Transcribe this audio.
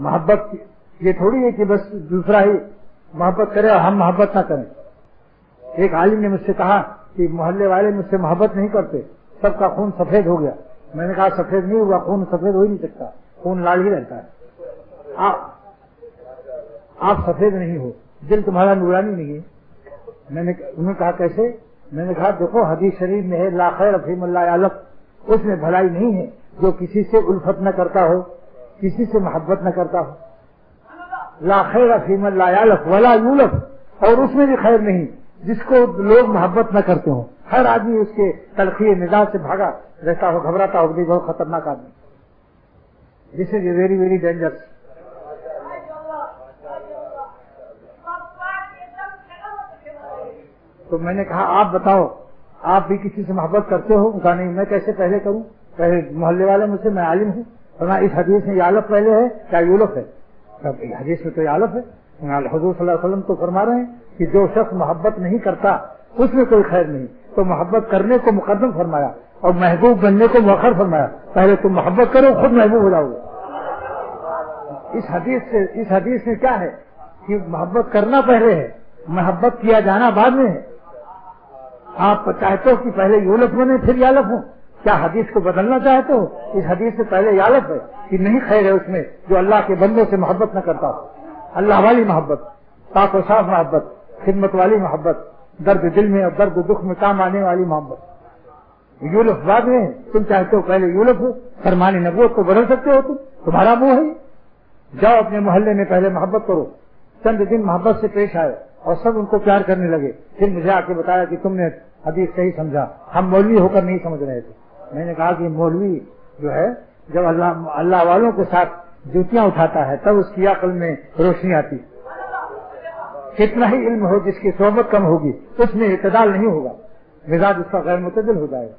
محبت یہ تھوڑی ہے کہ بس دوسرا ہی محبت کرے اور ہم محبت نہ کریں. ایک عالم نے مجھ سے کہا کہ محلے والے مجھ سے محبت نہیں کرتے, سب کا خون سفید ہو گیا. میں نے کہا سفید نہیں ہوا, خون سفید ہو ہی نہیں سکتا, خون لال ہی رہتا ہے. آپ سفید نہیں ہو, دل تمہارا نورانی نہیں ہے. انہوں نے کہا کیسے؟ میں نے کہا دیکھو حدیث شریف میں ہے لا خیر فی من لا یعلم, اس میں بھلائی نہیں ہے جو کسی سے الفت نہ کرتا ہو, کسی سے محبت نہ کرتا ہو. لا خیر فی من لا یعلم ولا یولف, اور اس میں بھی خیر نہیں جس کو لوگ محبت نہ کرتے ہوں. ہر آدمی اس کے تلخی مزاج سے بھاگا رہتا ہو, گھبراتا ہو, بہت خطرناک آدمی. دس از ویری ویری ڈینجرس. تو میں نے کہا آپ بتاؤ آپ بھی کسی سے محبت کرتے ہو؟ کہا نہیں, میں کیسے پہلے کروں, پہلے محلے والے مجھ سے, میں عالم ہوں. اور اس حدیث میں یالف پہلے ہے کیا یولف ہے؟ حدیث میں تو یالف ہے. حضور صلی اللہ علیہ وسلم تو فرما رہے ہیں کہ جو شخص محبت نہیں کرتا اس میں کوئی خیر نہیں. تو محبت کرنے کو مقدم فرمایا اور محبوب بننے کو مؤخر فرمایا. پہلے تم محبت کرو, خود محبوب ہو جاؤ گے. اس حدیث میں کیا ہے کہ محبت کرنا پہلے ہے, محبت کیا جانا بعد میں ہے. آپ چاہتے ہو کہ پہلے یولف بنے پھر یالف ہوں؟ کیا حدیث کو بدلنا چاہتے ہو؟ اس حدیث سے پہلے یالف ہے کہ نہیں خیر ہے اس میں جو اللہ کے بندوں سے محبت نہ کرتا ہو. اللہ والی محبت, پاک و صاف محبت, خدمت والی محبت, درد دل میں اور درد دکھ میں کام آنے والی محبت. یولف بعد میں, تم چاہتے ہو پہلے یولف ہو. فرمان نبوت کو بدل سکتے ہو تمہارا منہ ہے. جاؤ اپنے محلے میں پہلے محبت کرو. چند دن محبت سے پیش آئے اور سب ان کو پیار کرنے لگے. پھر مجھے آ کے بتایا کہ تم نے حدیث صحیح سمجھا, ہم مولوی ہو کر نہیں سمجھ رہے تھے. میں نے کہا کہ مولوی جو ہے جب اللہ والوں کے ساتھ جوتیاں اٹھاتا ہے تب اس کی عقل میں روشنی آتی. کتنا ہی علم ہو, جس کی صحبت کم ہوگی اس میں اعتدال نہیں ہوگا, مزاج اس کا غیر معتدل ہو جائے گا.